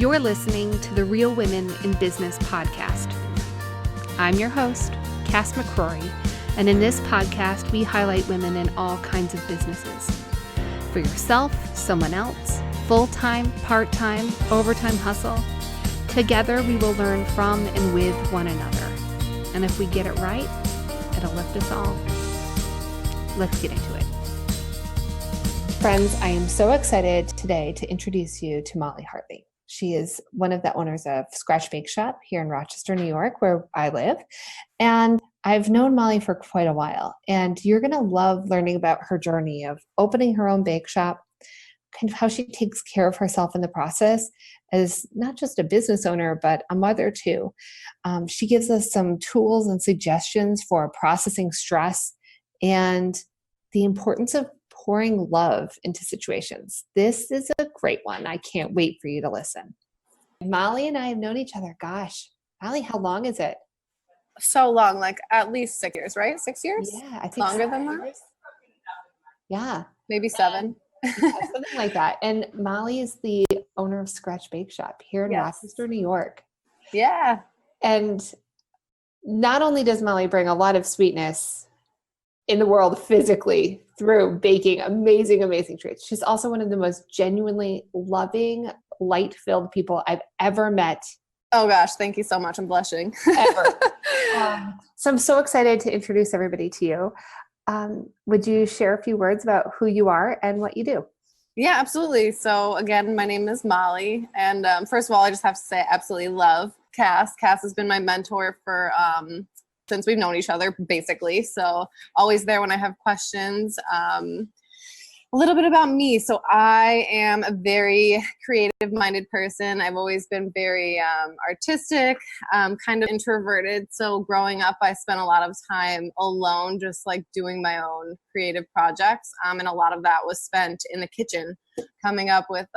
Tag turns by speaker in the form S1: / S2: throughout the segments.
S1: You're listening to the Real Women in Business podcast. I'm your host, Cass McCrory, and in this podcast, we highlight women in all kinds of businesses. For yourself, someone else, full-time, part-time, overtime hustle. Together, we will learn from and with one another. And if we get it right, it'll lift us all. Let's get into it. Friends, I am so excited today to introduce you to Molly Hartley. She is one of the owners of Scratch Bakeshop here in Rochester, New York, where I live. And I've known Molly for quite a while. And you're going to love learning about her journey of opening her own bake shop, kind of how she takes care of herself in the process as not just a business owner, but a mother too. She gives us some tools and suggestions for processing stress and the importance of pouring love into situations. This is a great one. I can't wait for you to listen. Molly and I have known each other. Gosh, Molly, how long is it?
S2: So long, like at least 6 years, right? 6 years?
S1: Yeah, I think
S2: longer than that.
S1: Yeah,
S2: Maybe 7.
S1: yeah, something like that. And Molly is the owner of Scratch Bakeshop here in Rochester, New York.
S2: Yeah.
S1: And not only does Molly bring a lot of sweetness in the world physically through baking amazing, amazing treats, she's also one of the most genuinely loving, light-filled people I've ever met.
S2: Oh gosh, thank you so much. I'm blushing.
S1: Ever. So I'm so excited to introduce everybody to you. Would you share a few words about who you are and what you do?
S2: Yeah, absolutely. So again, my name is Molly. And first of all, I just have to say I absolutely love Cass. Cass has been my mentor for since we've known each other, basically. So always there when I have questions. A little bit about me. So I am a very creative-minded person. I've always been very artistic, kind of introverted. So growing up, I spent a lot of time alone, just like doing my own creative projects. And a lot of that was spent in the kitchen, coming up with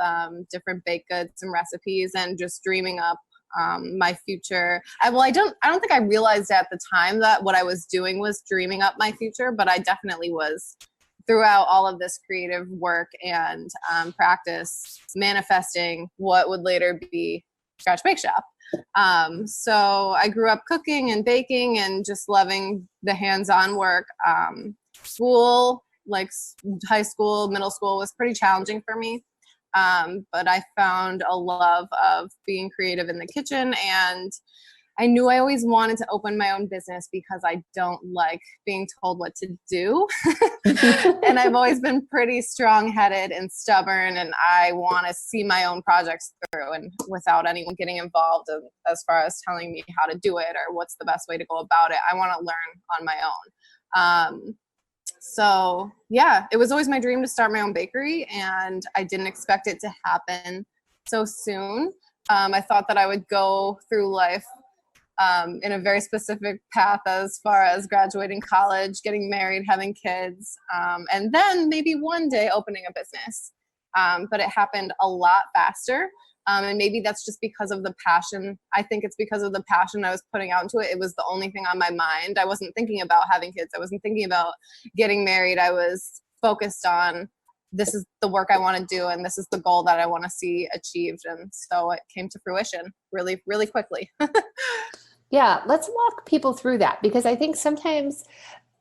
S2: different baked goods and recipes and just dreaming up my future. I don't think I realized at the time that what I was doing was dreaming up my future, but I definitely was throughout all of this creative work and practice, manifesting what would later be Scratch Bakeshop. So I grew up cooking and baking and just loving the hands-on work. School, like high school, middle school, was pretty challenging for me. But I found a love of being creative in the kitchen, and I knew I always wanted to open my own business because I don't like being told what to do. And I've always been pretty strong-headed and stubborn, and I want to see my own projects through and without anyone getting involved as far as telling me how to do it or what's the best way to go about it. I want to learn on my own. So yeah, it was always my dream to start my own bakery, and I didn't expect it to happen so soon. I thought that I would go through life in a very specific path as far as graduating college, getting married, having kids, and then maybe one day opening a business. But it happened a lot faster. And maybe that's just because of the passion. I think it's because of the passion I was putting out into it. It was the only thing on my mind. I wasn't thinking about having kids. I wasn't thinking about getting married. I was focused on, this is the work I want to do, and this is the goal that I want to see achieved. And so it came to fruition really, really quickly.
S1: Yeah, let's walk people through that, because I think sometimes,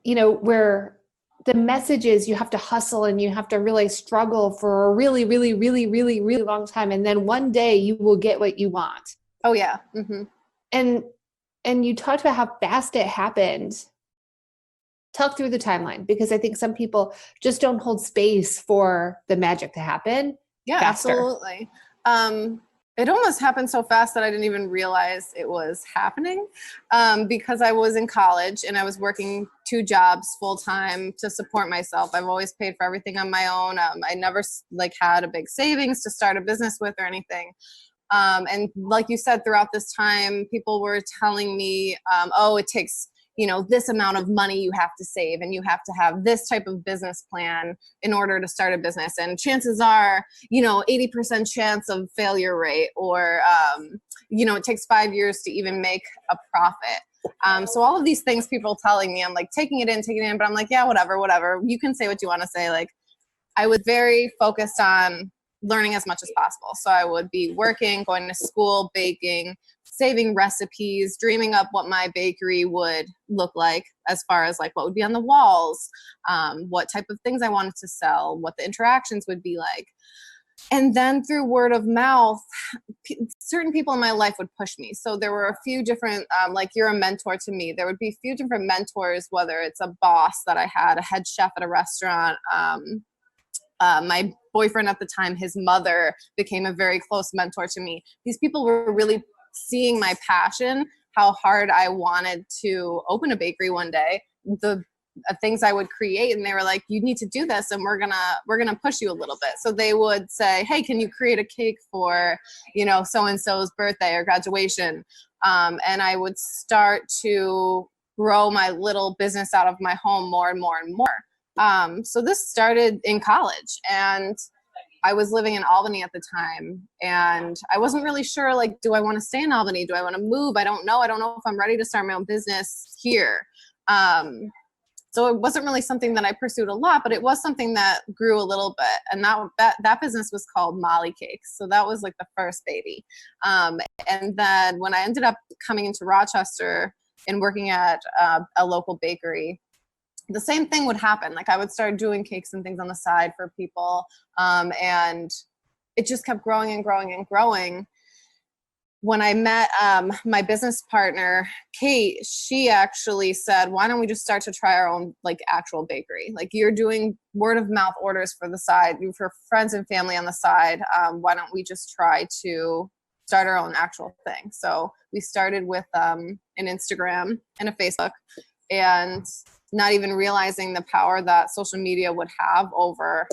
S1: where the message is you have to hustle and you have to really struggle for a really, really, really, really, really long time. And then one day you will get what you want.
S2: Oh yeah. Mm-hmm.
S1: And you talked about how fast it happened. Talk through the timeline, because I think some people just don't hold space for the magic to happen.
S2: Yeah,
S1: faster.
S2: Absolutely. It almost happened so fast that I didn't even realize it was happening, because I was in college and I was working 2 jobs full time to support myself. I've always paid for everything on my own. I never had a big savings to start a business with or anything. And like you said, throughout this time, people were telling me, it takes this amount of money you have to save, and you have to have this type of business plan in order to start a business. And chances are, 80% chance of failure rate, or, it takes 5 years to even make a profit. So all of these things people telling me, I'm like taking it in, but I'm like, yeah, whatever. You can say what you want to say. Like, I was very focused on learning as much as possible. So I would be working, going to school, baking, saving recipes, dreaming up what my bakery would look like as far as like what would be on the walls, what type of things I wanted to sell, what the interactions would be like. And then through word of mouth, certain people in my life would push me. So there were a few different, like you're a mentor to me. There would be a few different mentors, whether it's a boss that I had, a head chef at a restaurant, my boyfriend at the time, his mother became a very close mentor to me. These people were really seeing my passion, how hard I wanted to open a bakery one day, the things I would create, and they were like, you need to do this, and we're gonna push you a little bit. So they would say, hey, can you create a cake for, you know, so-and-so's birthday or graduation? And I would start to grow my little business out of my home more and more and more. So this started in college, and I was living in Albany at the time, and I wasn't really sure, like, do I want to stay in Albany? Do I want to move? I don't know if I'm ready to start my own business here. So it wasn't really something that I pursued a lot, but it was something that grew a little bit. And that business was called Molly Cakes. So that was like the first baby. And then when I ended up coming into Rochester and working at a local bakery, the same thing would happen. Like I would start doing cakes and things on the side for people. And it just kept growing and growing and growing. When I met my business partner, Kate, she actually said, why don't we just start to try our own like actual bakery? Like you're doing word of mouth orders for the side, for friends and family on the side. Why don't we just try to start our own actual thing? So we started with an Instagram and a Facebook, and not even realizing the power that social media would have over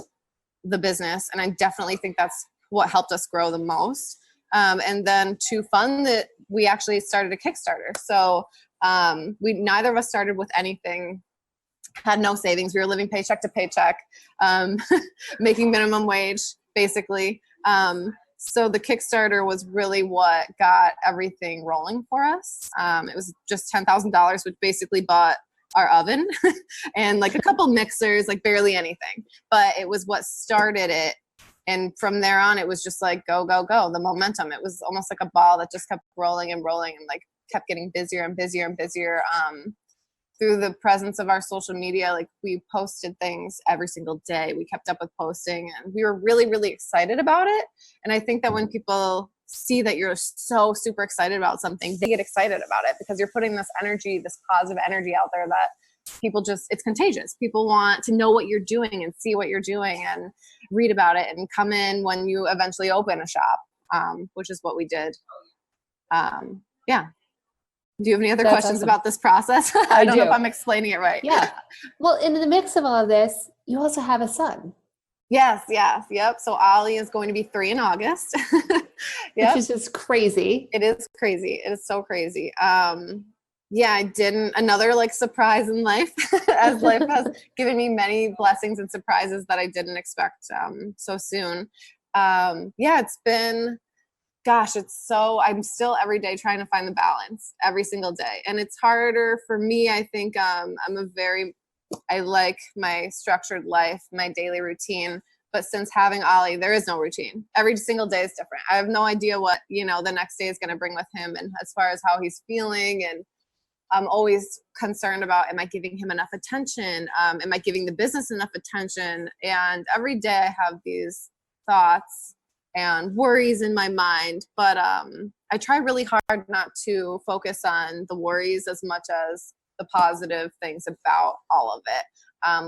S2: the business. And I definitely think that's what helped us grow the most. And then to fund it, we actually started a Kickstarter. So neither of us started with anything, had no savings. We were living paycheck to paycheck, making minimum wage, basically. So the Kickstarter was really what got everything rolling for us. It was just $10,000, which basically bought our oven and like a couple mixers, like barely anything. But it was what started it. And from there on, it was just like, go, go, go, the momentum. It was almost like a ball that just kept rolling and rolling and like kept getting busier and busier and busier. Through the presence of our social media, like we posted things every single day. We kept up with posting, and we were really, really excited about it. And I think that when people see that you're so super excited about something, they get excited about it because you're putting this energy, this positive energy out there that people just, it's contagious. People want to know what you're doing and see what you're doing and read about it and come in when you eventually open a shop, which is what we did. Yeah. Do you have any other
S1: That's
S2: questions
S1: awesome.
S2: about this process? I don't know if I'm explaining it right.
S1: Yeah. Well, in the mix of all of this, you also have a son.
S2: Yes. Yep. So Ollie is going to be 3 in August.
S1: Yep. Which is just crazy.
S2: It is crazy. It is so crazy. Yeah, I didn't. Another like surprise in life, as life has given me many blessings and surprises that I didn't expect so soon. Yeah, it's been, gosh, I'm still every day trying to find the balance every single day. And it's harder for me. I think I like my structured life, my daily routine. But since having Ollie, there is no routine. Every single day is different. I have no idea what, the next day is going to bring with him. And as far as how he's feeling, and I'm always concerned about, am I giving him enough attention? Am I giving the business enough attention? And every day I have these thoughts and worries in my mind, but I try really hard not to focus on the worries as much as the positive things about all of it.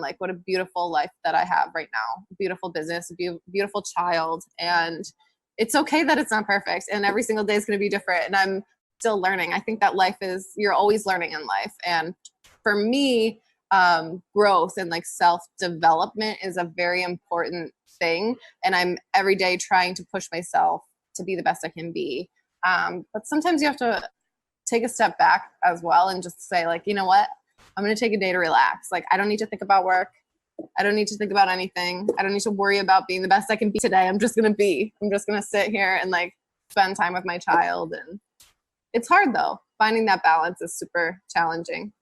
S2: Like what a beautiful life that I have right now, beautiful business, beautiful child. And it's okay that it's not perfect, and every single day is going to be different. And I'm still learning. I think that you're always learning in life. And for me, growth and like self-development is a very important thing. And I'm every day trying to push myself to be the best I can be. But sometimes you have to take a step back as well and just say like, you know what, I'm going to take a day to relax. Like, I don't need to think about work. I don't need to think about anything. I don't need to worry about being the best I can be today. I'm just going to sit here and like spend time with my child. And it's hard though. Finding that balance is super challenging.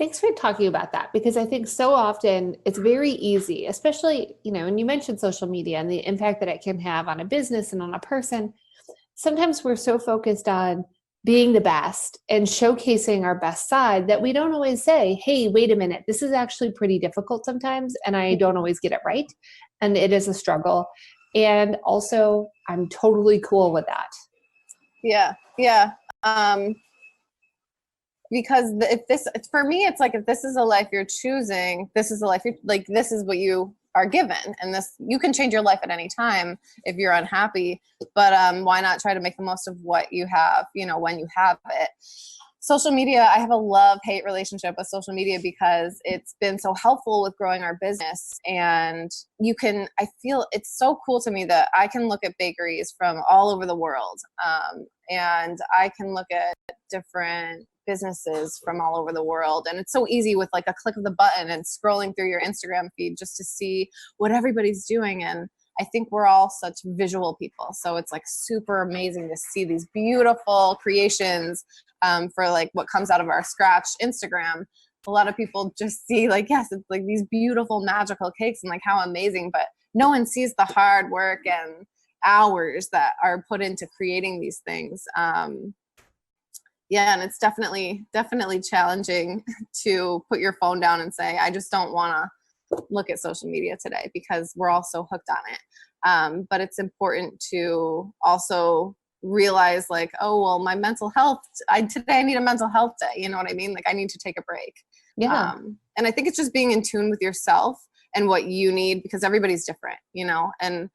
S1: Thanks for talking about that, because I think so often it's very easy, especially, and you mentioned social media and the impact that it can have on a business and on a person. Sometimes we're so focused on being the best and showcasing our best side that we don't always say, hey, wait a minute, this is actually pretty difficult sometimes, and I don't always get it right. And it is a struggle. And also, I'm totally cool with that.
S2: Yeah. Yeah. Because for me, it's like, if this is a life you're choosing, this is a life this is what you are given, and this, you can change your life at any time if you're unhappy, but why not try to make the most of what you have, when you have it. Social media, I have a love-hate relationship with social media because it's been so helpful with growing our business. And I feel it's so cool to me that I can look at bakeries from all over the world. And I can look at different businesses from all over the world. And it's so easy with like a click of the button and scrolling through your Instagram feed just to see what everybody's doing. And I think we're all such visual people. So it's like super amazing to see these beautiful creations for like what comes out of our Scratch Instagram. A lot of people just see like, yes, it's like these beautiful magical cakes and like how amazing, but no one sees the hard work and hours that are put into creating these things. Yeah, and it's definitely challenging to put your phone down and say, I just don't want to look at social media today, because we're all so hooked on it. But it's important to also realize like, oh, well, my mental health, today I need a mental health day. You know what I mean? Like, I need to take a break.
S1: Yeah.
S2: And I think it's just being in tune with yourself and what you need, because everybody's different, and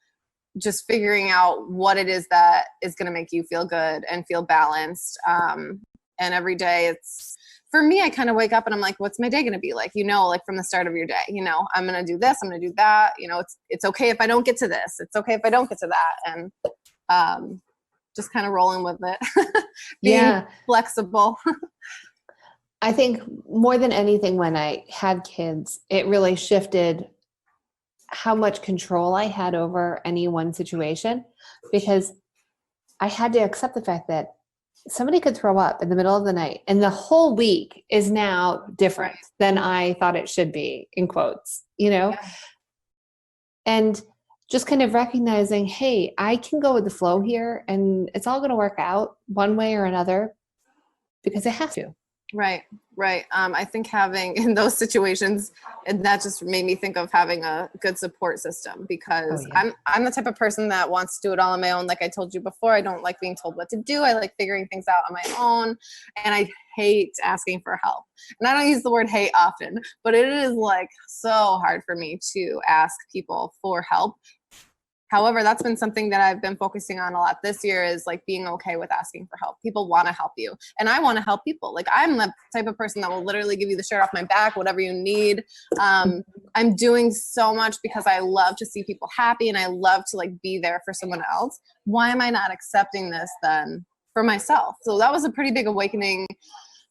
S2: just figuring out what it is that is going to make you feel good and feel balanced. And every day for me, I kind of wake up and I'm like, what's my day going to be like? Like from the start of your day, I'm going to do this, I'm going to do that. It's okay if I don't get to this. It's okay if I don't get to that. And just kind of rolling with it, being flexible.
S1: I think more than anything, when I had kids, it really shifted how much control I had over any one situation, because I had to accept the fact that somebody could throw up in the middle of the night and the whole week is now different than I thought it should be, in quotes, and just kind of recognizing, hey, I can go with the flow here and it's all going to work out one way or another, because it has to.
S2: Right. I think having in those situations, and that just made me think of having a good support system, because I'm the type of person that wants to do it all on my own. Like I told you before, I don't like being told what to do. I like figuring things out on my own, and I hate asking for help. And I don't use the word hate often, but it is like so hard for me to ask people for help. However, that's been something that I've been focusing on a lot this year, is like being okay with asking for help. People want to help you, and I want to help people. Like, I'm the type of person that will literally give you the shirt off my back, whatever you need. I'm doing so much because I love to see people happy, and I love to like be there for someone else. Why am I not accepting this then for myself? So that was a pretty big awakening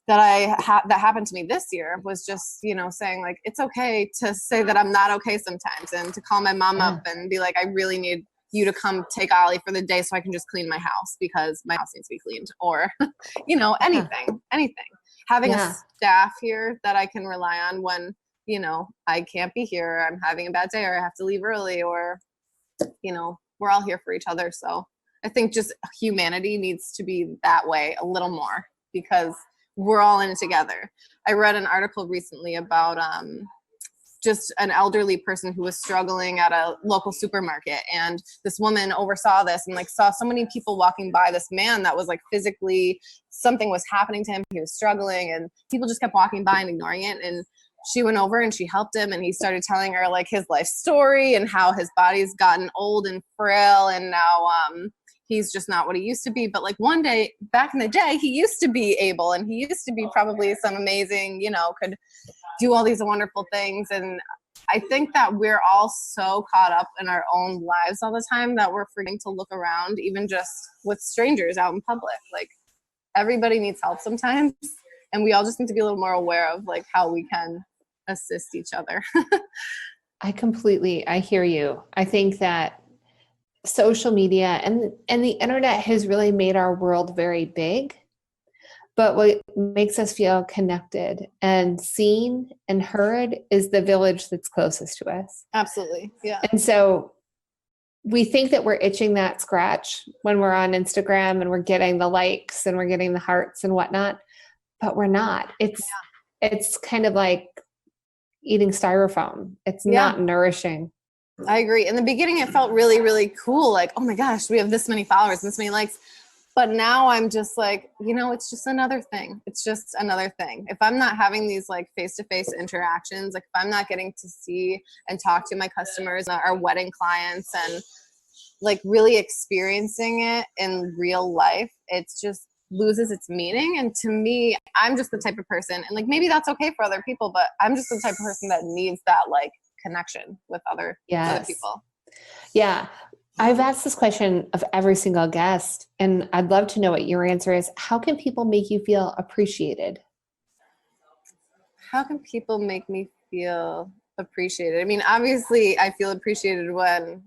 S2: that that happened to me this year, was just, saying like, it's okay to say that I'm not okay sometimes, and to call my mom up and be like, I really need you to come take Ollie for the day so I can just clean my house because my house needs to be cleaned, or, anything. Having a staff here that I can rely on when, I can't be here, or I'm having a bad day, or I have to leave early, or, we're all here for each other. So I think just humanity needs to be that way a little more, because we're all in it together. I read an article recently about just an elderly person who was struggling at a local supermarket, and this woman oversaw this and like saw so many people walking by this man that was like physically, something was happening to him. He was struggling, and people just kept walking by and ignoring it. And she went over and she helped him, and he started telling her like his life story and how his body's gotten old and frail, and now he's just not what he used to be. But like one day back in the day, he used to be able, and he used to be probably some amazing, could do all these wonderful things. And I think that we're all so caught up in our own lives all the time that we're forgetting to look around, even just with strangers out in public. Like, everybody needs help sometimes, and we all just need to be a little more aware of like how we can assist each other.
S1: I hear you. I think that social media and the internet has really made our world very big. But what makes us feel connected and seen and heard is the village that's closest to us.
S2: Absolutely. Yeah.
S1: And so we think that we're itching that scratch when we're on Instagram and we're getting the likes and we're getting the hearts and whatnot, but we're not. It's kind of like eating styrofoam. It's not nourishing.
S2: I agree. In the beginning, it felt really, really cool. Like, oh my gosh, we have this many followers, this many likes. But now I'm just like, it's just another thing. It's just another thing. If I'm not having these like face-to-face interactions, like if I'm not getting to see and talk to my customers, our wedding clients, and like really experiencing it in real life, it's just loses its meaning. And to me, I'm just the type of person, and like maybe that's okay for other people, but I'm just the type of person that needs that like connection with other people.
S1: Yeah. I've asked this question of every single guest, and I'd love to know what your answer is. How can people make you feel appreciated?
S2: How can people make me feel appreciated? I mean, obviously, I feel appreciated when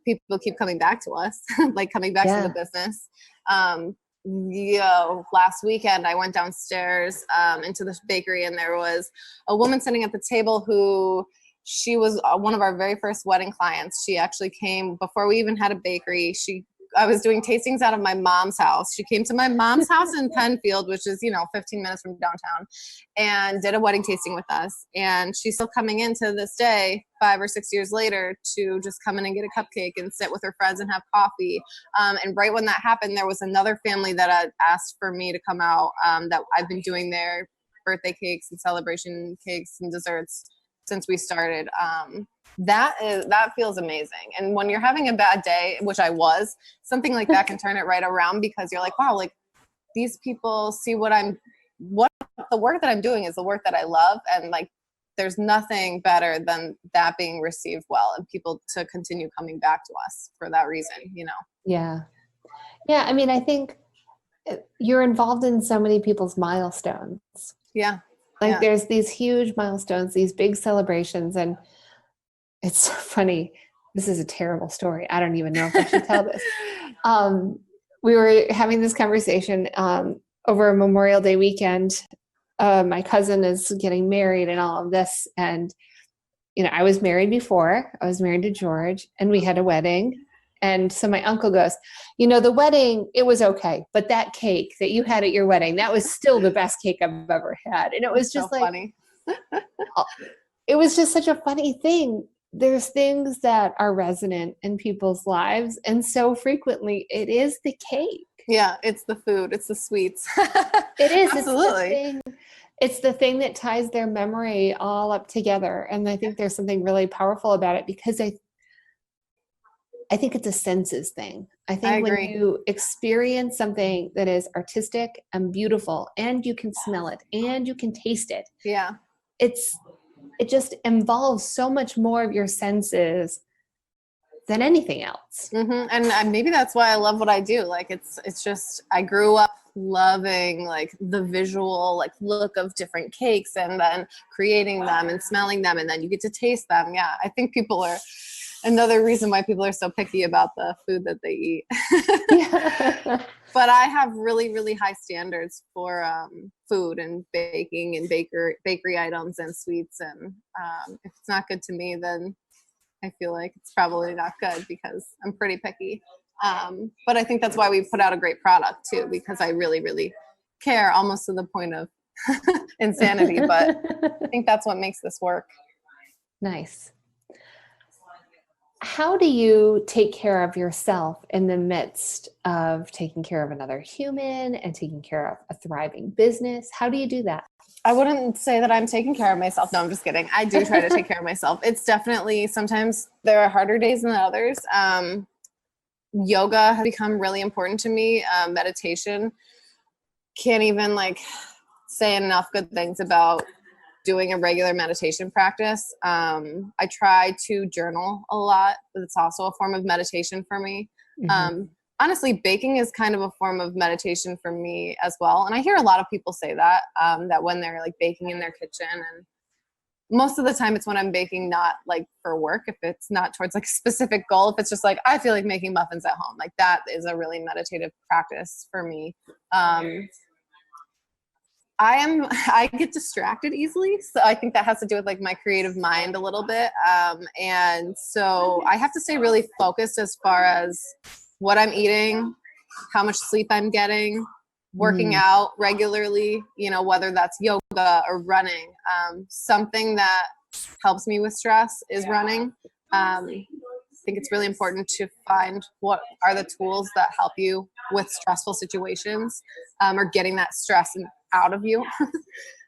S2: people keep coming back to us, like coming back to the business. Last weekend I went downstairs into the bakery, and there was a woman sitting at the table who she was one of our very first wedding clients. She actually came before we even had a bakery. I was doing tastings out of my mom's house. She came to my mom's house in Penfield, which is, 15 minutes from downtown, and did a wedding tasting with us. And she's still coming in to this day, 5 or 6 years later, to just come in and get a cupcake and sit with her friends and have coffee. And right when that happened, there was another family that had asked for me to come out, that I've been doing their birthday cakes and celebration cakes and desserts since we started. That feels amazing. And when you're having a bad day, which I was, something like that can turn it right around, because you're like, wow, like these people see what the work that I'm doing is the work that I love. And like, there's nothing better than that being received well and people to continue coming back to us for that reason,
S1: Yeah. Yeah. I mean, I think you're involved in so many people's milestones.
S2: Yeah.
S1: Like there's these huge milestones, these big celebrations, and it's so funny. This is a terrible story. I don't even know if I should tell this. We were having this conversation over a Memorial Day weekend. My cousin is getting married and all of this. And, I was married before. I was married to George, and we had a wedding. And so my uncle goes, the wedding, it was okay. But that cake that you had at your wedding, that was still the best cake I've ever had. And it was just so like, funny. It was just such a funny thing. There's things that are resonant in people's lives. And so frequently it is the cake.
S2: Yeah, it's the food. It's the sweets.
S1: It is.
S2: Absolutely.
S1: It's the thing that ties their memory all up together. And I think there's something really powerful about it, because I think it's a senses thing. I think when you experience something that is artistic and beautiful, and you can smell it and you can taste it.
S2: Yeah.
S1: It just involves so much more of your senses than anything else.
S2: Mm-hmm. And maybe that's why I love what I do. Like it's just, I grew up loving like the visual like look of different cakes, and then creating them and smelling them, and then you get to taste them. Yeah. I think people are another reason why people are so picky about the food that they eat.
S1: Yeah.
S2: But I have really, really high standards for food and baking and bakery items and sweets. And if it's not good to me, then I feel like it's probably not good, because I'm pretty picky. But I think that's why we put out a great product too, because I really, really care, almost to the point of insanity. But I think that's what makes this work.
S1: Nice. How do you take care of yourself in the midst of taking care of another human and taking care of a thriving business? How do you do that?
S2: I wouldn't say that I'm taking care of myself. No, I'm just kidding. I do try to take care of myself. It's definitely, sometimes there are harder days than others. Yoga has become really important to me. Meditation. Can't even like say enough good things about doing a regular meditation practice. I try to journal a lot, but it's also a form of meditation for me. Mm-hmm. Honestly, baking is kind of a form of meditation for me as well. And I hear a lot of people say that, that when they're like baking in their kitchen, and most of the time it's when I'm baking, not like for work. If it's not towards like a specific goal, if it's just like, I feel like making muffins at home, like that is a really meditative practice for me. I get distracted easily. So I think that has to do with like my creative mind a little bit. And so I have to stay really focused as far as what I'm eating, how much sleep I'm getting, working out regularly, whether that's yoga or running. Something that helps me with stress is running. I think it's really important to find what are the tools that help you with stressful situations, or getting that stress out of you.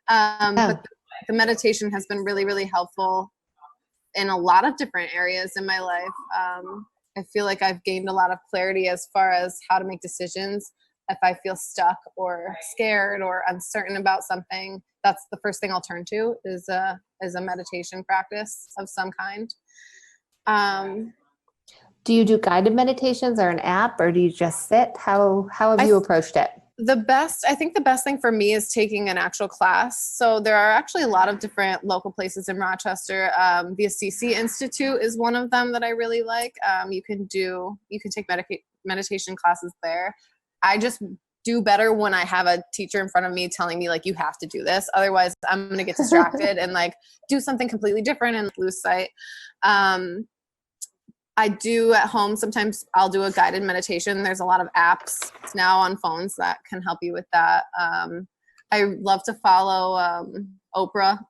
S2: But the meditation has been really, really helpful in a lot of different areas in my life. I feel like I've gained a lot of clarity as far as how to make decisions. If I feel stuck or scared or uncertain about something, that's the first thing I'll turn to is a meditation practice of some kind.
S1: Do you do guided meditations or an app, or do you just sit? How have you approached it?
S2: I think the best thing for me is taking an actual class. So there are actually a lot of different local places in Rochester. The Assisi Institute is one of them that I really like. You can take meditation classes there. I just do better when I have a teacher in front of me telling me like, you have to do this. Otherwise I'm going to get distracted and like do something completely different and lose sight. I do at home. Sometimes I'll do a guided meditation. There's a lot of apps now on phones that can help you with that. I love to follow Oprah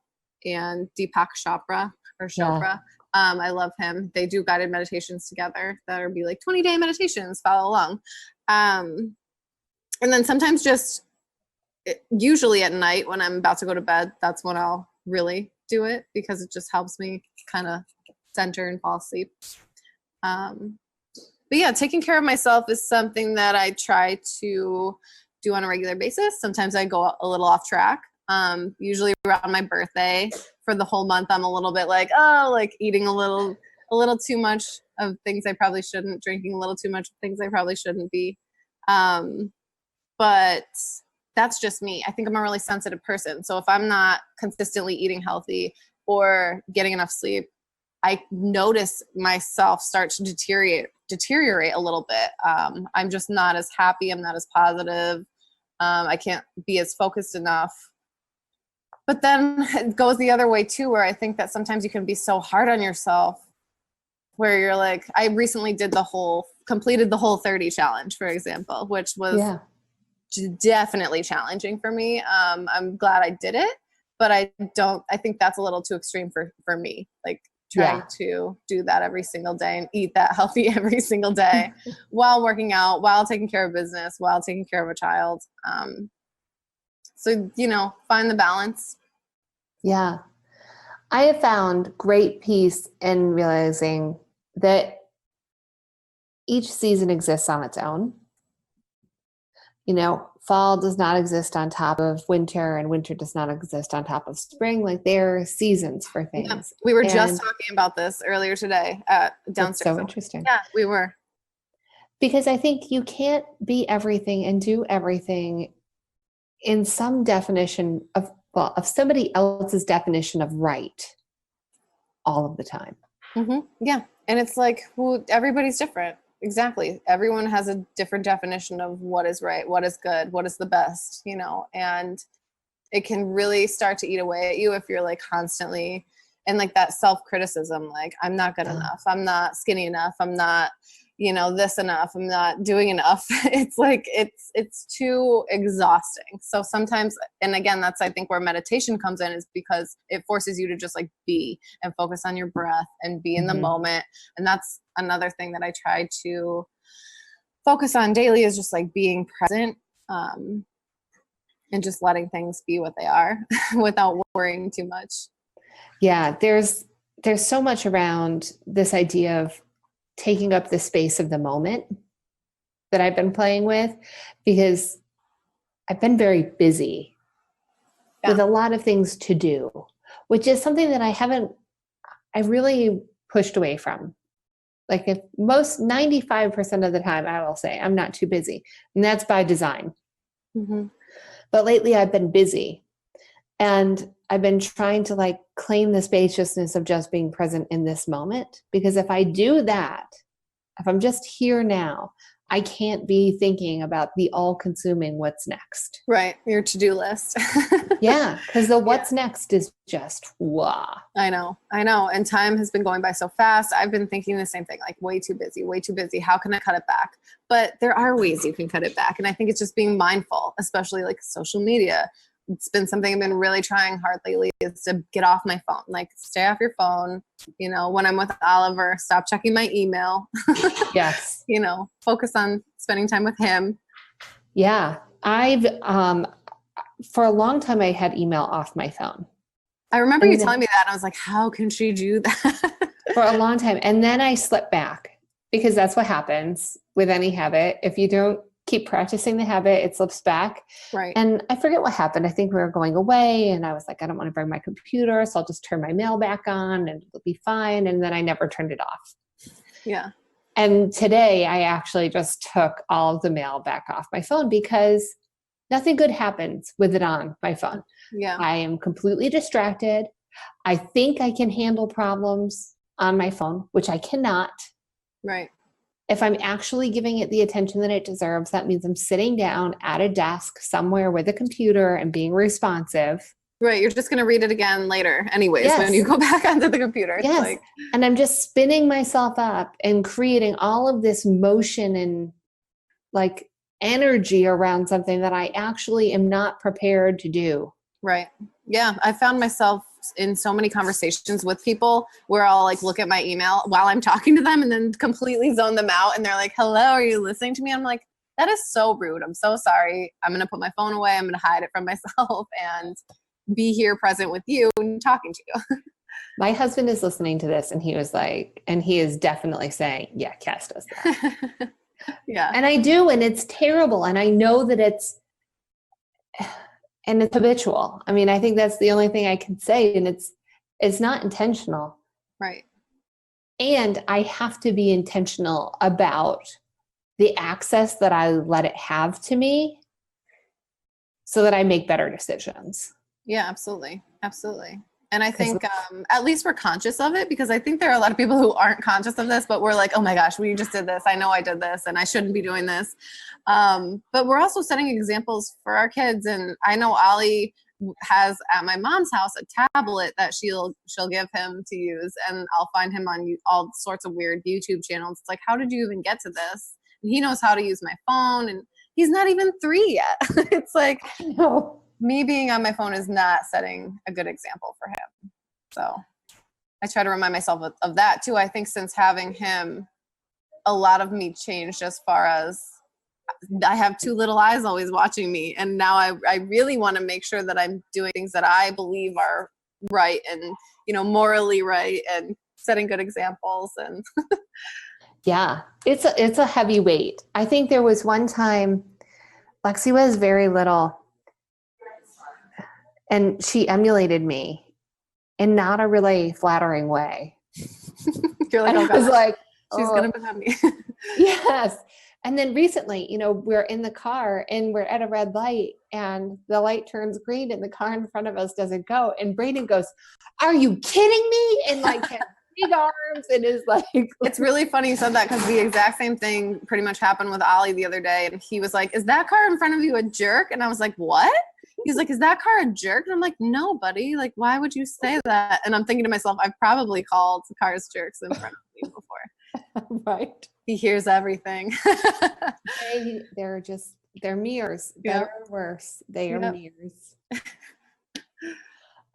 S2: and Deepak Chopra.
S1: Yeah.
S2: I love him. They do guided meditations together that would be like 20-day meditations, follow along. And then sometimes usually at night when I'm about to go to bed, that's when I'll really do it because it just helps me kind of center and fall asleep. But yeah, taking care of myself is something that I try to do on a regular basis. Sometimes I go a little off track. Usually around my birthday for the whole month, I'm a little bit like eating a little too much of things I probably shouldn't, drinking a little too much of things I probably shouldn't be. But that's just me. I think I'm a really sensitive person. So if I'm not consistently eating healthy or getting enough sleep, I notice myself start to deteriorate a little bit. I'm just not as happy. I'm not as positive. I can't be as focused enough. But then it goes the other way too, where I think that sometimes you can be so hard on yourself where you're like, I recently completed the Whole30 challenge, for example, which was definitely challenging for me. I'm glad I did it, but I think that's a little too extreme for me. Like, trying to do that every single day and eat that healthy every single day while working out, while taking care of business, while taking care of a child. So, find the balance.
S1: Yeah. I have found great peace in realizing that each season exists on its own. Fall does not exist on top of winter, and winter does not exist on top of spring. Like, there are seasons for things. Yeah.
S2: We were just talking about this earlier today downstairs.
S1: So interesting.
S2: Yeah, we were.
S1: Because I think you can't be everything and do everything in some definition of somebody else's definition of right all of the time.
S2: Mm-hmm. Yeah. And it's like, everybody's different. Exactly. Everyone has a different definition of what is right, what is good, what is the best, and it can really start to eat away at you if you're like constantly and like that self-criticism, like I'm not good enough, I'm not skinny enough, I'm not, this enough, I'm not doing enough. It's like, it's too exhausting. So sometimes, and again, that's, I think where meditation comes in, is because it forces you to just like be and focus on your breath and be in the moment. And that's another thing that I try to focus on daily, is just like being present, and just letting things be what they are without worrying too much.
S1: Yeah. There's so much around this idea of taking up the space of the moment that I've been playing with, because I've been very busy with a lot of things to do, which is something that I really pushed away from. Like, if 95% of the time I will say I'm not too busy, and that's by design. Mm-hmm. But lately I've been busy, and I've been trying to like claim the spaciousness of just being present in this moment. Because if I do that, if I'm just here now, I can't be thinking about the all-consuming what's next.
S2: Right. Your to-do list.
S1: Yeah, because the what's next is just wow.
S2: I know. And time has been going by so fast. I've been thinking the same thing, like way too busy, way too busy. How can I cut it back? But there are ways you can cut it back. And I think it's just being mindful, especially like social media. It's been something I've been really trying hard lately, is to get off my phone, like stay off your phone. You know, when I'm with Oliver, stop checking my email.
S1: Yes.
S2: You know, focus on spending time with him.
S1: Yeah. I've, for a long time, I had email off my phone.
S2: I remember you telling me that, and I was like, how can she do that?
S1: For a long time. And then I slipped back, because that's what happens with any habit. If you don't keep practicing the habit, it slips back.
S2: Right.
S1: And I forget what happened. I think we were going away, and I was like, I don't want to bring my computer, so I'll just turn my mail back on and it'll be fine. And then I never turned it off.
S2: Yeah.
S1: And today I actually just took all of the mail back off my phone, because nothing good happens with it on my phone.
S2: Yeah.
S1: I am completely distracted. I think I can handle problems on my phone, which I cannot.
S2: Right.
S1: If I'm actually giving it the attention that it deserves, that means I'm sitting down at a desk somewhere with a computer and being responsive.
S2: Right. You're just going to read it again later anyways,
S1: Yes.
S2: when you go back onto the computer.
S1: Yes.
S2: Like,
S1: and I'm just spinning myself up and creating all of this motion and like energy around something that I actually am not prepared to do.
S2: right. Yeah. I found myself in so many conversations with people where I'll like look at my email while I'm talking to them and then completely zone them out. And they're like, hello, are you listening to me? I'm like, that is so rude. I'm so sorry. I'm going to put my phone away. I'm going to hide it from myself and be here present with you and talking to you.
S1: My husband is listening to this, and he was like, and he is definitely saying, yeah, Cass does that.
S2: Yeah.
S1: And I do, and it's terrible. And I know that it's habitual. I mean, I think that's the only thing I can say. And it's not intentional.
S2: Right.
S1: And I have to be intentional about the access that I let it have to me, so that I make better decisions.
S2: Yeah, absolutely. Absolutely. And I think at least we're conscious of it, because I think there are a lot of people who aren't conscious of this, but we're like, oh my gosh, we just did this. I know I did this and I shouldn't be doing this. But we're also setting examples for our kids. And I know Ollie has at my mom's house a tablet that she'll give him to use, and I'll find him on all sorts of weird YouTube channels. It's like, how did you even get to this? And he knows how to use my phone, and he's not even 3 yet. It's like,
S1: No.
S2: Me being on my phone is not setting a good example for him. So I try to remind myself of that too. I think since having him, a lot of me changed as far as I have 2 little eyes always watching me. And now I really want to make sure that I'm doing things that I believe are right and, you know, morally right, and setting good examples. And
S1: Yeah, it's a heavy weight. I think there was one time Lexi was very little, and she emulated me in not a really flattering way.
S2: you're like,
S1: And
S2: oh
S1: I
S2: God,
S1: was like,
S2: she's going to become me.
S1: yes. And then recently, you know, we're in the car and we're at a red light, and the light turns green and the car in front of us doesn't go. And Brayden goes, are you kidding me? And like has big arms and is like.
S2: It's really funny you said that, because the exact same thing pretty much happened with Ollie the other day. And he was like, is that car in front of you a jerk? And I was like, what? He's like, is that car a jerk? And I'm like, no, buddy. Like, why would you say that? And I'm thinking to myself, I've probably called cars jerks in front of me before.
S1: Right.
S2: He hears everything.
S1: They're mirrors.
S2: Yep.
S1: Better or worse. They are
S2: Yep.
S1: mirrors.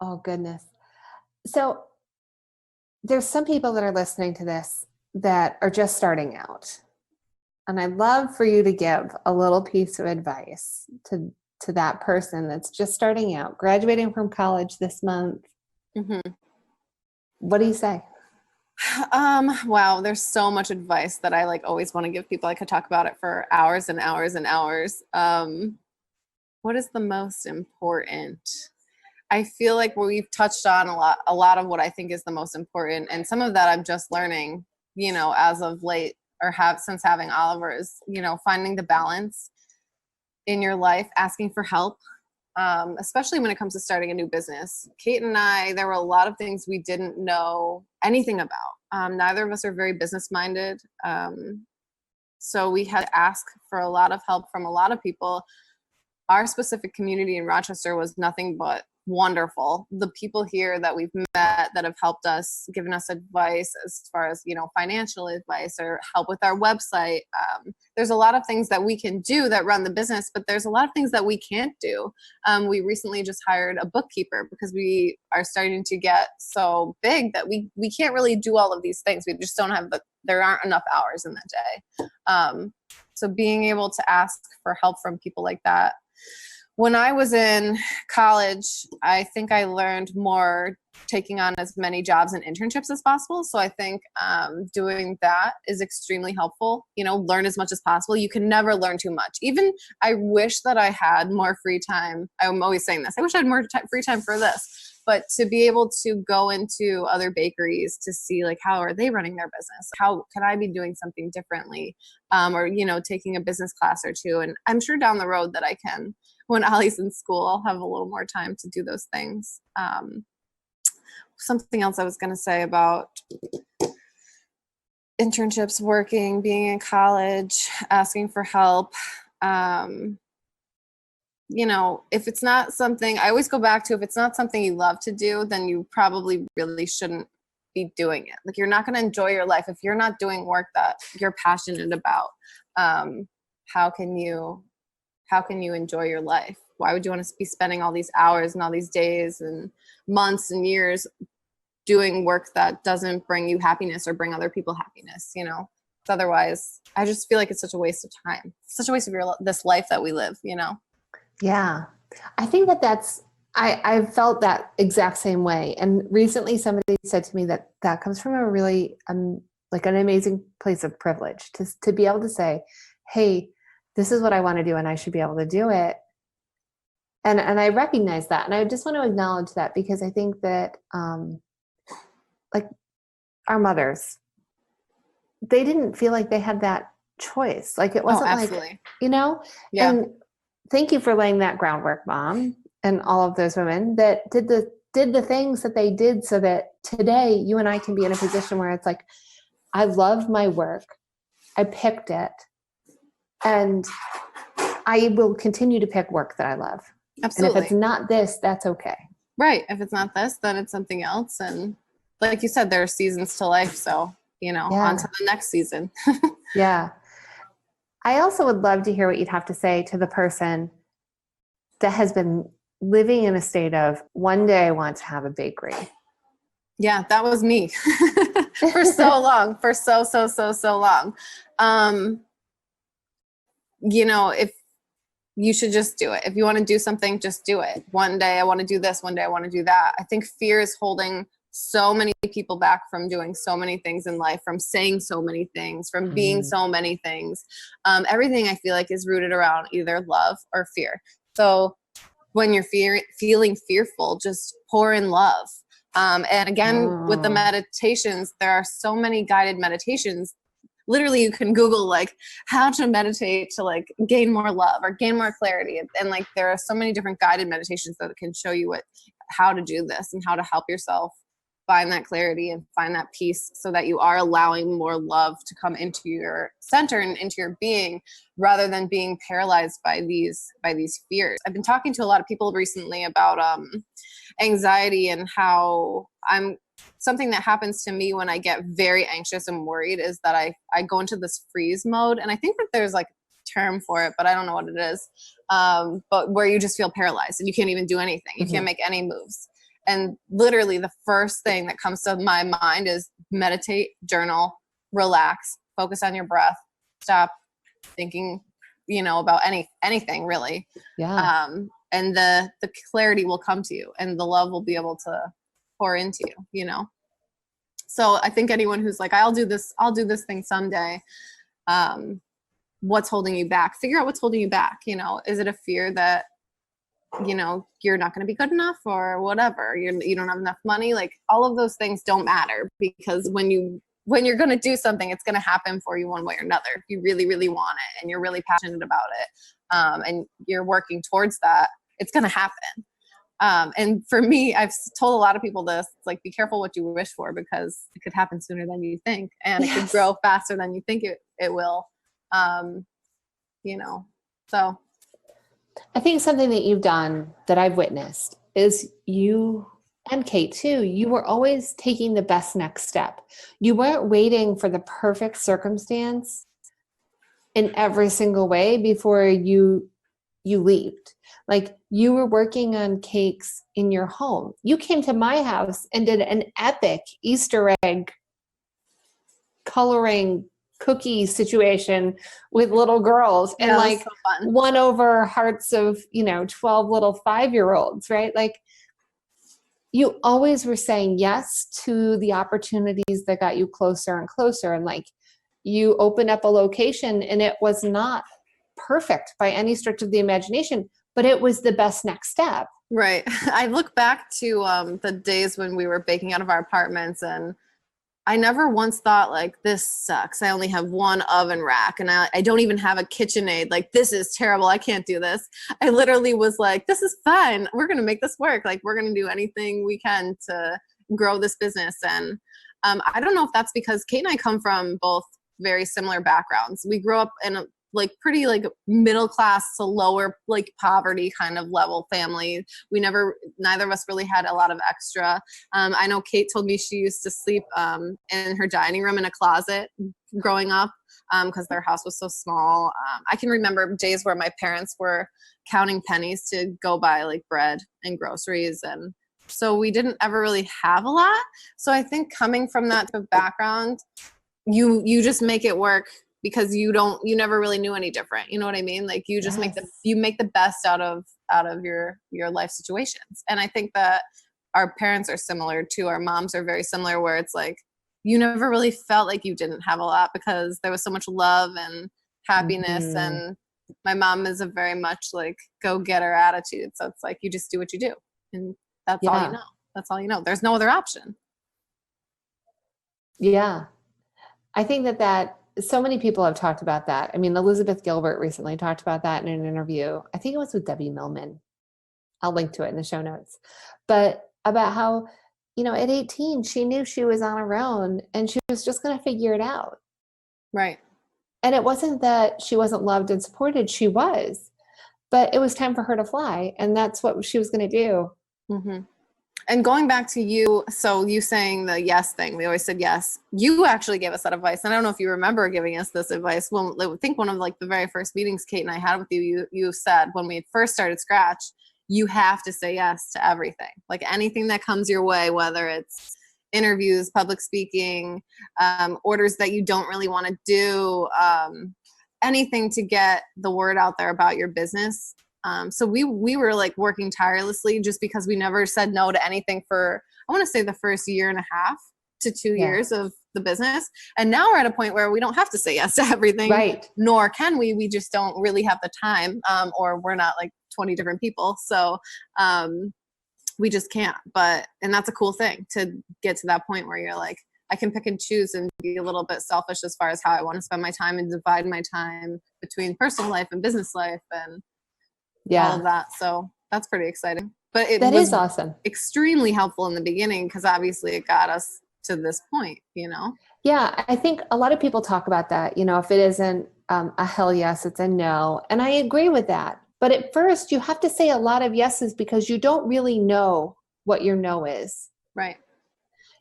S1: Oh, goodness. So there's some people that are listening to this that are just starting out. And I'd love for you to give a little piece of advice to that person that's just starting out, graduating from college this month.
S2: Mm-hmm.
S1: What do you say?
S2: Wow, there's so much advice that I like always want to give people. I could talk about it for hours and hours and hours. What is the most important? I feel like we've touched on a lot of what I think is the most important, and some of that I'm just learning, you know, as of late, or since having Oliver, is, you know, finding the balance in your life, asking for help, especially when it comes to starting a new business. Kate and I, there were a lot of things we didn't know anything about. Neither of us are very business minded. So we had to ask for a lot of help from a lot of people. Our specific community in Rochester was nothing but wonderful. The people here that we've met that have helped us, given us advice as far as, financial advice or help with our website. There's a lot of things that we can do that run the business, but there's a lot of things that we can't do. We recently just hired a bookkeeper because we are starting to get so big that we can't really do all of these things. We just don't have there aren't enough hours in the day. So being able to ask for help from people like that. When I was in college, I think I learned more taking on as many jobs and internships as possible. So I think doing that is extremely helpful. Learn as much as possible. You can never learn too much. Even I wish that I had more free time. I'm always saying this. I wish I had more free time for this. But to be able to go into other bakeries to see how are they running their business? How can I be doing something differently? Or taking a business class or two. And I'm sure down the road that I can. When Ollie's in school, I'll have a little more time to do those things. Something else I was going to say about internships, working, being in college, asking for help. If it's not something, I always go back to, if it's not something you love to do, then you probably really shouldn't be doing it. You're not going to enjoy your life if you're not doing work that you're passionate about. How can you enjoy your life? Why would you want to be spending all these hours and all these days and months and years doing work that doesn't bring you happiness or bring other people happiness? Otherwise, I just feel like it's such a waste of time, such a waste of this life that we live.
S1: Yeah, I think I've felt that exact same way. And recently, somebody said to me that comes from a really an amazing place of privilege to be able to say, "Hey, this is what I want to do and I should be able to do it." And I recognize that. And I just want to acknowledge that because I think that our mothers, they didn't feel like they had that choice. It wasn't
S2: absolutely.
S1: Yeah. And thank you for laying that groundwork, Mom, and all of those women that did the things that they did so that today you and I can be in a position where it's I love my work. I picked it. And I will continue to pick work that I love.
S2: Absolutely.
S1: And if it's not this, that's okay.
S2: Right. If it's not this, then it's something else. And like you said, there are seasons to life. So, on to the next season.
S1: Yeah. I also would love to hear what you'd have to say to the person that has been living in a state of one day I want to have a bakery.
S2: Yeah, that was me for so long, for so long. If you should just do it. If you want to do something, just do it. One day I want to do this. One day I want to do that. I think fear is holding so many people back from doing so many things in life, from saying so many things, from being so many things. Everything I feel like is rooted around either love or fear. So when you're feeling fearful, just pour in love. And again, with the meditations, there are so many guided meditations. Literally, you can Google how to meditate to gain more love or gain more clarity. And there are so many different guided meditations that can show you how to do this and how to help yourself find that clarity and find that peace so that you are allowing more love to come into your center and into your being rather than being paralyzed by these fears. I've been talking to a lot of people recently about anxiety and how something that happens to me when I get very anxious and worried is that I go into this freeze mode. And I think that there's a term for it, but I don't know what it is. But where you just feel paralyzed and you can't even do anything. You can't make any moves. And literally the first thing that comes to my mind is meditate, journal, relax, focus on your breath, stop thinking, about anything really.
S1: Yeah.
S2: And the clarity will come to you and the love will be able to pour into you, So I think anyone who's I'll do this thing someday. What's holding you back? Figure out what's holding you back. Is it a fear that, you're not going to be good enough or whatever? You don't have enough money. All of those things don't matter because when you're going to do something, it's going to happen for you one way or another. If you really, really want it and you're really passionate about it, and you're working towards that, it's going to happen. And for me, I've told a lot of people this, be careful what you wish for because it could happen sooner than you think and it could grow faster than you think it will. you know, so.
S1: I think something that you've done that I've witnessed is you and Kate too, you were always taking the best next step. You weren't waiting for the perfect circumstance in every single way before you leaped. Like you were working on cakes in your home. You came to my house and did an epic Easter egg coloring cookie situation with little girls and like
S2: So fun.
S1: won over hearts of 12 little 5-year-olds, right? Like you always were saying yes to the opportunities that got you closer and closer. And like you opened up a location and it was not perfect by any stretch of the imagination, but it was the best next step.
S2: Right. I look back to the days when we were baking out of our apartments, and I never once thought like, this sucks. I only have one oven rack and I don't even have a KitchenAid. Like, this is terrible. I can't do this. I literally was like, this is fine. We're going to make this work. Like, we're going to do anything we can to grow this business. And I don't know if that's because Kate and I come from both very similar backgrounds. We grew up in a pretty middle class to lower poverty kind of level family. Neither of us really had a lot of extra. I know Kate told me she used to sleep in her dining room in a closet growing up because their house was so small. I can remember days where my parents were counting pennies to go buy bread and groceries, and so we didn't ever really have a lot. So I think coming from that type of background, you just make it work because you never really knew any different. You know what I mean? Like you just make the best out of your life situations. And I think that our parents are similar too. Our moms are very similar, where it's like, you never really felt like you didn't have a lot because there was so much love and happiness. Mm-hmm. And my mom is a very much go-getter attitude. So it's like, you just do what you do. And that's all you know. That's all you know. There's no other option.
S1: Yeah. I think that so many people have talked about that. I mean, Elizabeth Gilbert recently talked about that in an interview. I think it was with Debbie Millman. I'll link to it in the show notes. But about how, at 18, she knew she was on her own and she was just going to figure it out.
S2: Right.
S1: And it wasn't that she wasn't loved and supported. She was. But it was time for her to fly. And that's what she was going to do.
S2: Mm-hmm. And going back to you, so you saying the yes thing, we always said yes. You actually gave us that advice. And I don't know if you remember giving us this advice. Well, I think one of the very first meetings Kate and I had with you, you said when we first started Scratch, you have to say yes to everything. Like anything that comes your way, whether it's interviews, public speaking, orders that you don't really want to do, anything to get the word out there about your business. So we were working tirelessly just because we never said no to anything for, I want to say, the first 1.5 to 2 years of the business. And now we're at a point where we don't have to say yes to everything,
S1: right? Nor
S2: can we. We just don't really have the time, or we're not 20 different people. So we just can't. And that's a cool thing to get to that point where you're like, I can pick and choose and be a little bit selfish as far as how I want to spend my time and divide my time between personal life and business life and all of that. So that's pretty exciting. But it was
S1: awesome.
S2: Extremely helpful in the beginning because obviously it got us to this point,
S1: Yeah, I think a lot of people talk about that. If it isn't a hell yes, it's a no. And I agree with that. But at first you have to say a lot of yeses because you don't really know what your no is.
S2: Right.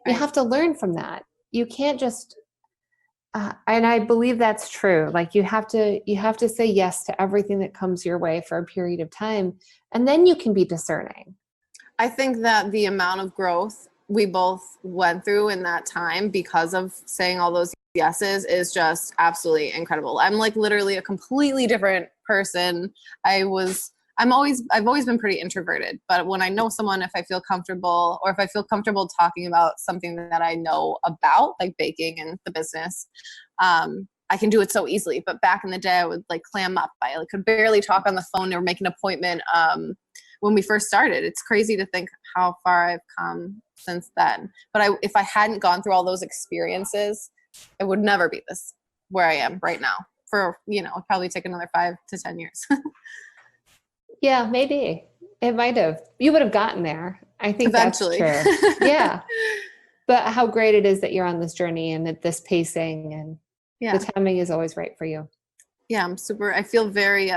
S1: You have to learn from that. You can't just and I believe that's true. You have to say yes to everything that comes your way for a period of time, and then you can be discerning.
S2: I think that the amount of growth we both went through in that time because of saying all those yeses is just absolutely incredible. I'm literally a completely different person. I've always been pretty introverted, but when I know someone, if I feel comfortable talking about something that I know about, like baking and the business, I can do it so easily. But back in the day, I would clam up. I could barely talk on the phone or make an appointment when we first started. It's crazy to think how far I've come since then. But if I hadn't gone through all those experiences, I would never be where I am right now. For it'd probably take another 5 to 10 years.
S1: Yeah, maybe. It might have. You would have gotten there. I think
S2: eventually.
S1: That's true. Yeah. But how great it is that you're on this journey and at this pacing, and the timing is always right for you.
S2: Yeah, I feel very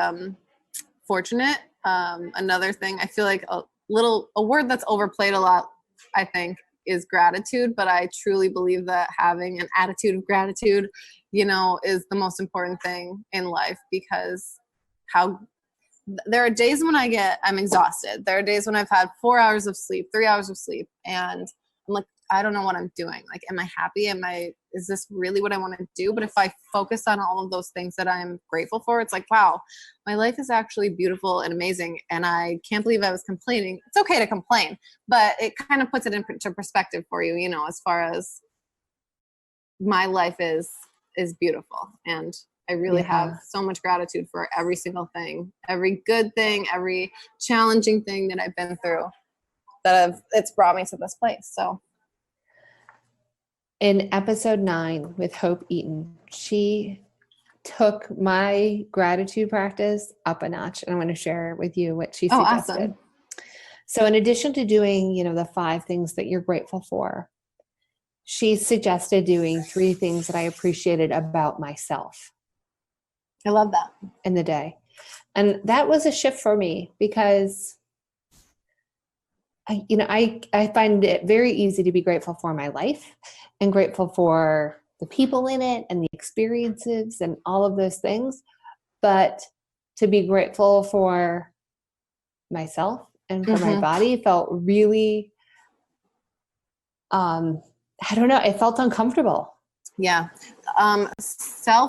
S2: fortunate. Another thing, I feel like a word that's overplayed a lot, I think, is gratitude. But I truly believe that having an attitude of gratitude, is the most important thing in life, because how there are days when I'm exhausted. There are days when I've had 4 hours of sleep, 3 hours of sleep, and I'm like, I don't know what I'm doing. Like, am I happy? Is this really what I want to do? But if I focus on all of those things that I'm grateful for, it's like, wow, my life is actually beautiful and amazing. And I can't believe I was complaining. It's okay to complain, but it kind of puts it into perspective for you, as far as my life is beautiful. And I really have so much gratitude for every single thing, every good thing, every challenging thing that I've been through, it's brought me to this place. So
S1: in episode 9 with Hope Eaton, she took my gratitude practice up a notch, and I'm going to share with you what she suggested.
S2: Awesome.
S1: So in addition to doing, the 5 things that you're grateful for, she suggested doing 3 things that I appreciated about myself.
S2: I love that.
S1: In the day. And that was a shift for me, because I find it very easy to be grateful for my life and grateful for the people in it and the experiences and all of those things. But to be grateful for myself and for my body felt really, I don't know, it felt uncomfortable.
S2: Yeah.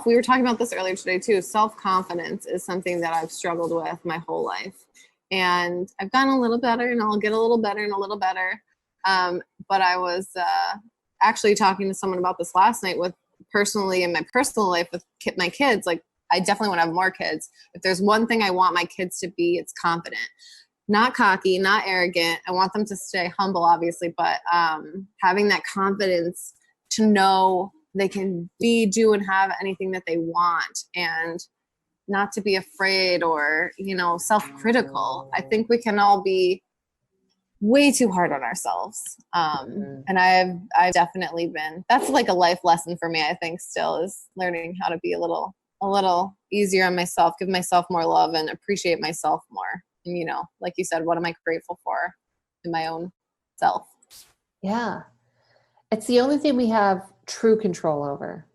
S2: We were talking about this earlier today too. Self-confidence is something that I've struggled with my whole life. And I've gotten a little better, and I'll get a little better and a little better. But I was actually talking to someone about this last night personally in my personal life with my kids. Like, I definitely want to have more kids. If there's one thing I want my kids to be, it's confident. Not cocky, not arrogant. I want them to stay humble, obviously, but having that confidence to know they can be, do, and have anything that they want, and not to be afraid or, self-critical. I think we can all be way too hard on ourselves. And I've definitely been, that's like a life lesson for me, I think, still, is learning how to be a little easier on myself, give myself more love, and appreciate myself more. And, like you said, what am I grateful for in my own self?
S1: Yeah. It's the only thing we have true control over.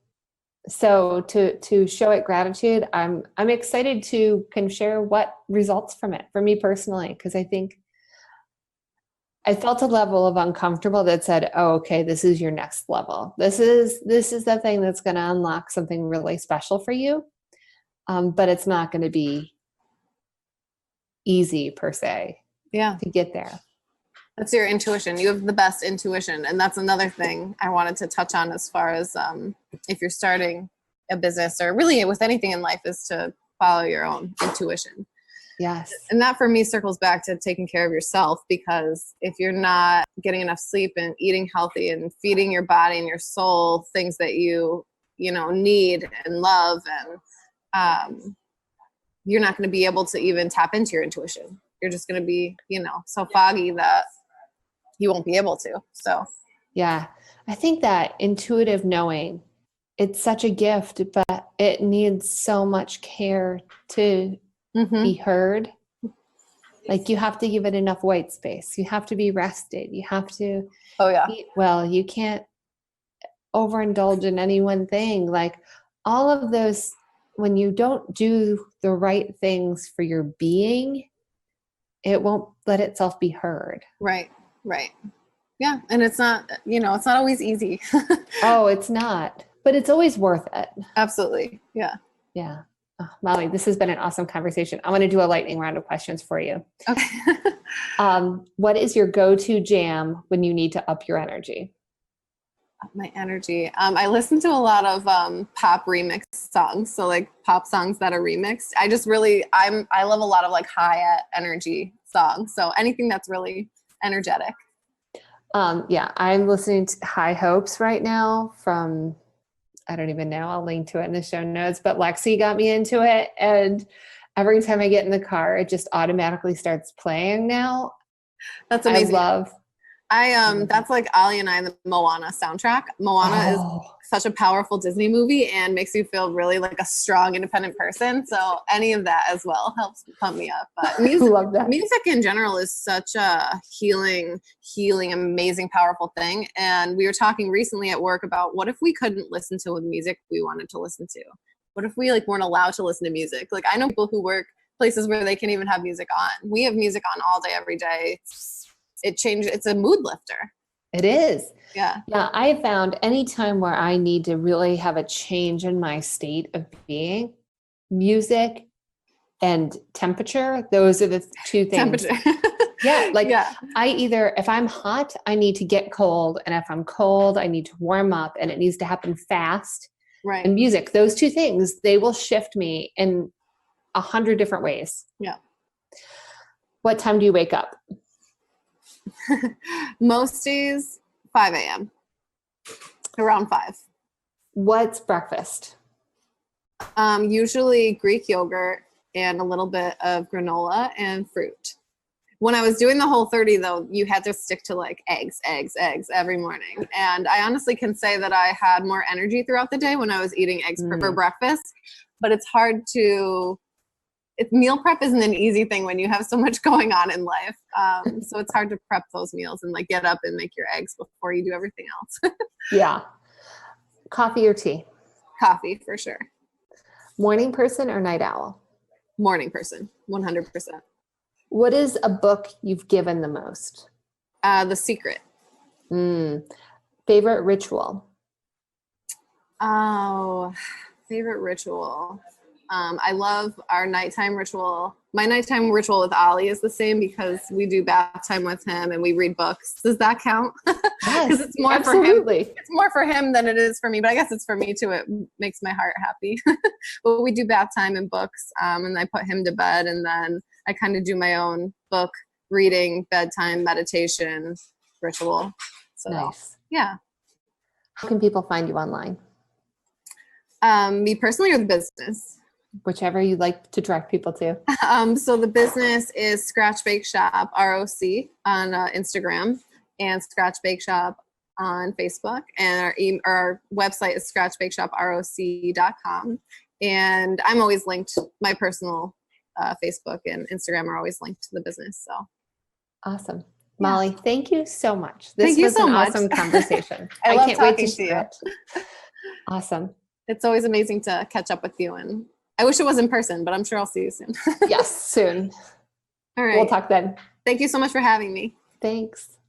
S1: So to show it gratitude, I'm excited to can share what results from it for me personally, because I think I felt a level of uncomfortable that said, oh, okay, this is your next level. This is the thing that's going to unlock something really special for you. But it's not going to be easy per se.
S2: Yeah.
S1: To get there.
S2: That's your intuition. You have the best intuition. And that's another thing I wanted to touch on, as far as if you're starting a business or really with anything in life, is to follow your own intuition.
S1: Yes.
S2: And that for me circles back to taking care of yourself, because if you're not getting enough sleep and eating healthy and feeding your body and your soul things that you need and love, and you're not going to be able to even tap into your intuition. You're just going to be, so foggy that you won't be able to. So,
S1: yeah, I think that intuitive knowing, it's such a gift, but it needs so much care to be heard. Like, you have to give it enough white space. You have to be rested. You have to eat well. You can't overindulge in any one thing. Like, all of those, when you don't do the right things for your being, it won't let itself be heard.
S2: Right. Yeah. And it's not, it's not always easy.
S1: Oh, it's not, but it's always worth it.
S2: Absolutely. Yeah.
S1: Yeah. Oh, Molly, this has been an awesome conversation. I want to do a lightning round of questions for you.
S2: Okay.
S1: What is your go-to jam when you need to up your energy?
S2: My energy. I listen to a lot of pop remix songs. So like pop songs that are remixed. I love a lot of like high energy songs. So anything that's really energetic.
S1: Yeah, I'm listening to High Hopes right now from, I don't even know, I'll link to it in the show notes, but Lexi got me into it. And every time I get in the car, it just automatically starts playing now.
S2: That's amazing. That's like Ali and I, the Moana soundtrack. Moana is such a powerful Disney movie and makes you feel really like a strong, independent person. So any of that as well helps pump me up. But music in general is such a healing, amazing, powerful thing. And we were talking recently at work about what if we couldn't listen to the music we wanted to listen to? What if we like weren't allowed to listen to music? Like I know people who work places where they can't even have music on. We have music on all day, every day. It's a mood lifter.
S1: It is.
S2: Yeah.
S1: Yeah. I have found any time where I need to really have a change in my state of being, music and temperature, those are the two things.
S2: Temperature.
S1: Yeah. If I'm hot, I need to get cold. And if I'm cold, I need to warm up, and it needs to happen fast.
S2: Right.
S1: And music, those two things, they will shift me in 100 different ways.
S2: Yeah.
S1: What time do you wake up?
S2: Most days, 5 a.m. Around 5.
S1: What's breakfast?
S2: Usually Greek yogurt and a little bit of granola and fruit. When I was doing the Whole30 though, you had to stick to like eggs every morning. And I honestly can say that I had more energy throughout the day when I was eating eggs for breakfast, but it's hard to meal prep isn't an easy thing when you have so much going on in life. So it's hard to prep those meals and like get up and make your eggs before you do everything else.
S1: Yeah. Coffee or tea?
S2: Coffee for sure.
S1: Morning person or night owl?
S2: Morning person, 100%.
S1: What is a book you've given the most?
S2: The Secret.
S1: Favorite ritual?
S2: Oh, favorite ritual. I love our nighttime ritual. My nighttime ritual with Ali is the same because we do bath time with him and we read books. Does that count?
S1: Yes,
S2: it's more
S1: absolutely.
S2: for him. It's more for him than it is for me, but I guess it's for me too. It makes my heart happy. But we do bath time and books, and I put him to bed, and then I kind of do my own book reading, bedtime, meditation ritual. So,
S1: nice.
S2: Yeah.
S1: How can people find you online?
S2: Me personally or the business?
S1: Whichever you like to direct people to.
S2: So the business is Scratch Bakeshop ROC on Instagram and Scratch Bakeshop on Facebook. And our website is scratchbakeshoproc.com. And I'm always linked. My personal Facebook and Instagram are always linked to the business. So
S1: awesome. Molly, thank you so much. This
S2: thank you
S1: was
S2: so
S1: an
S2: much.
S1: awesome conversation.
S2: I
S1: can't wait to
S2: see
S1: share it. Awesome.
S2: It's always amazing to catch up with you, and I wish it was in person, but I'm sure I'll see you soon.
S1: Yes, soon.
S2: All right.
S1: We'll talk then.
S2: Thank you so much for having me.
S1: Thanks.